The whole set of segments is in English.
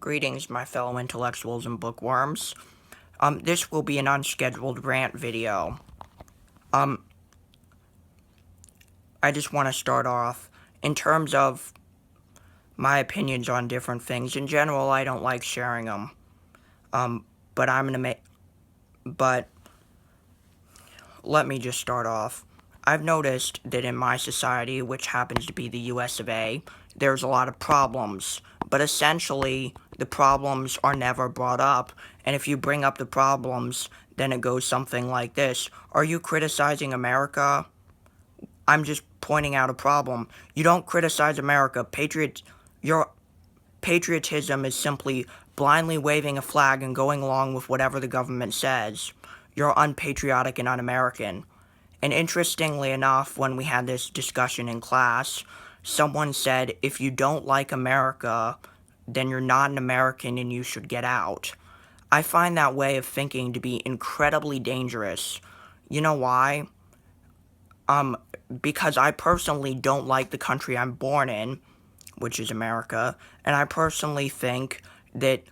Greetings, my fellow intellectuals and bookworms. This will be an unscheduled rant video. I just want to start off in terms of my opinions on different things. In general, I don't like sharing them. But let me just start off. I've noticed that in my society, which happens to be the US of A, there's a lot of problems. But essentially, the problems are never brought up. And if you bring up the problems, then it goes something like this. Are you criticizing America? I'm just pointing out a problem. You don't criticize America. Your patriotism is simply blindly waving a flag and going along with whatever the government says. You're unpatriotic and un-American. And interestingly enough, when we had this discussion in class, someone said, if you don't like America, then you're not an American and you should get out. I find that way of thinking to be incredibly dangerous. You know why? Because I personally don't like the country I'm born in, which is America, and I personally think that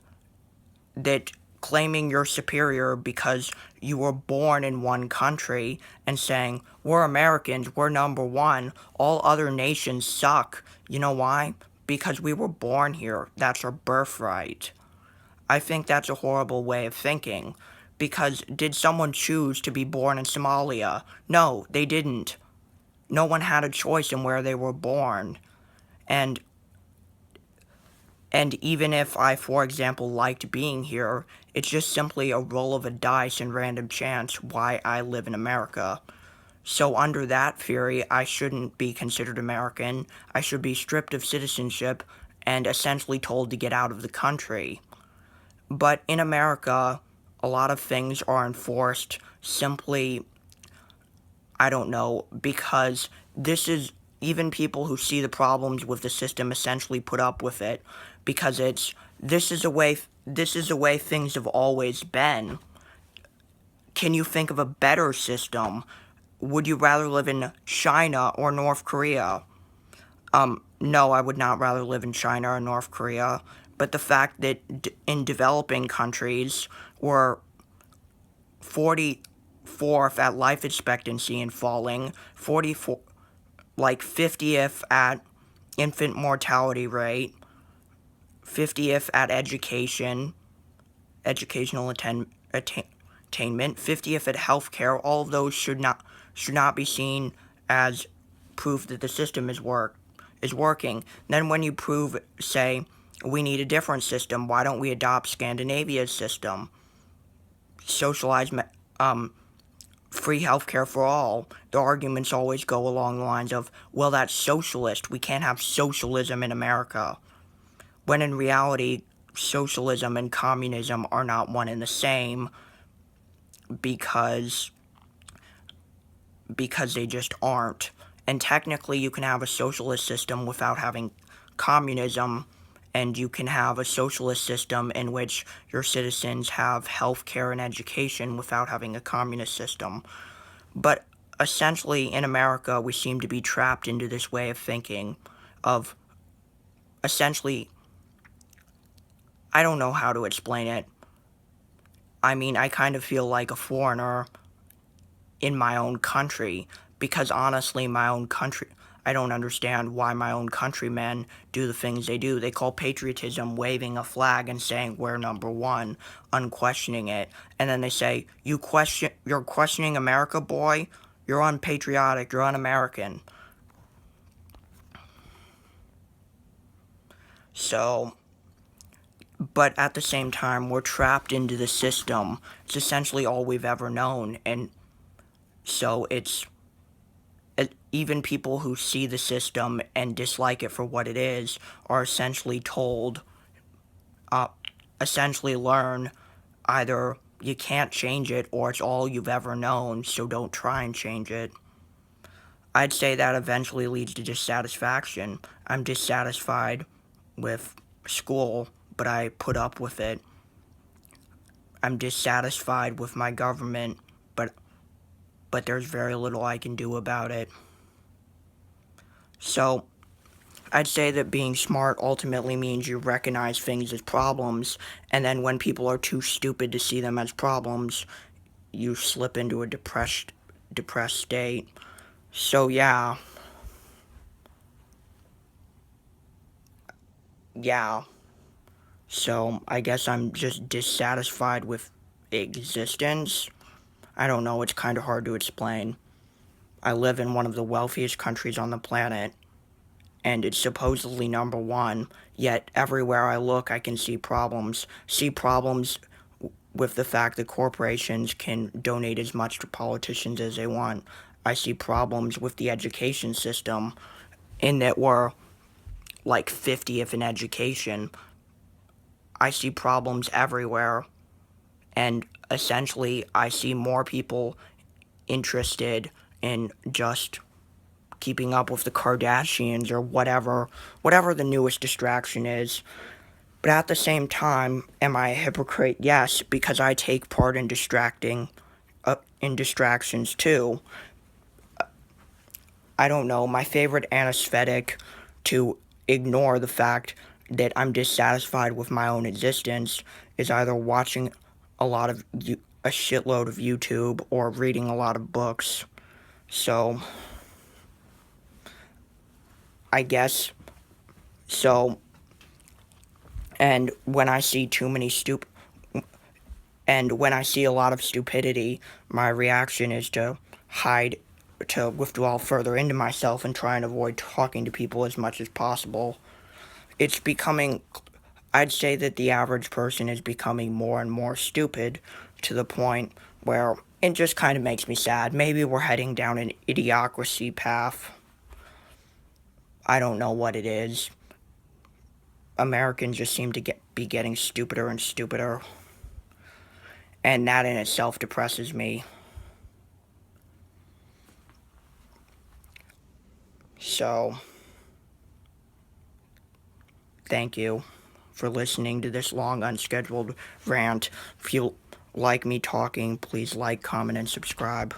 claiming you're superior because you were born in one country and saying, we're Americans, we're number one, all other nations suck. You know why? Because we were born here. That's our birthright. I think that's a horrible way of thinking. Because did someone choose to be born in Somalia? No, they didn't. No one had a choice in where they were born. And even if I, for example, liked being here, it's just simply a roll of a dice and random chance why I live in America. So under that theory, I shouldn't be considered American. I should be stripped of citizenship and essentially told to get out of the country. But in America, a lot of things are enforced simply, I don't know, because even people who see the problems with the system essentially put up with it because this is the way things have always been. Can you think of a better system? Would you rather live in China or North Korea? No, I would not rather live in China or North Korea. But the fact that in developing countries we're 44th at life expectancy and falling, 50th at infant mortality rate, 50th at educational attainment, 50th at healthcare, all of those should not be seen as proof that the system is working. Then when you prove, say, we need a different system, why don't we adopt Scandinavia's system? Socialize free healthcare for all. The arguments always go along the lines of, well, that's socialist. We can't have socialism in America. When in reality, socialism and communism are not one and the same because they just aren't. And technically, you can have a socialist system without having communism, and you can have a socialist system in which your citizens have health care and education without having a communist system. But essentially, in America, we seem to be trapped into this way of thinking of essentially, I don't know how to explain it. I mean, I kind of feel like a foreigner in my own country, because honestly, my own country, I don't understand why my own countrymen do the things they do. They call patriotism waving a flag and saying we're number one, unquestioning it. And then they say, you're questioning America, boy? You're unpatriotic, you're un-American. So, but at the same time, we're trapped into the system. It's essentially all we've ever known. And so even people who see the system and dislike it for what it is are essentially told, essentially learn either you can't change it or it's all you've ever known, so don't try and change it. I'd say that eventually leads to dissatisfaction. I'm dissatisfied with school, but I put up with it. I'm dissatisfied with my government, but there's very little I can do about it. So, I'd say that being smart ultimately means you recognize things as problems, and then when people are too stupid to see them as problems, you slip into a depressed state. So yeah, yeah. So I guess I'm just dissatisfied with existence. I don't know, it's kind of hard to explain. I live in one of the wealthiest countries on the planet, and it's supposedly number one, yet everywhere I look I can see problems. See problems with the fact that corporations can donate as much to politicians as they want. I see problems with the education system in that we're like 50th in education. I see problems everywhere, and essentially I see more people interested in just keeping up with the Kardashians or whatever the newest distraction is. But at the same time, am I a hypocrite? Yes, because I take part in distractions too. I don't know, my favorite anesthetic to ignore the fact that I'm dissatisfied with my own existence is either watching a shitload of YouTube or reading a lot of books. So, I guess so. And when I see too many and when I see a lot of stupidity, my reaction is hide, to withdraw further into myself and try and avoid talking to people as much as possible. It's becoming, I'd say that the average person is becoming more and more stupid to the point where it just kind of makes me sad. Maybe we're heading down an idiocracy path. I don't know what it is. Americans just seem to be getting stupider and stupider, and that in itself depresses me. So, thank you for listening to this long, unscheduled rant. If you like me talking, please like, comment, and subscribe.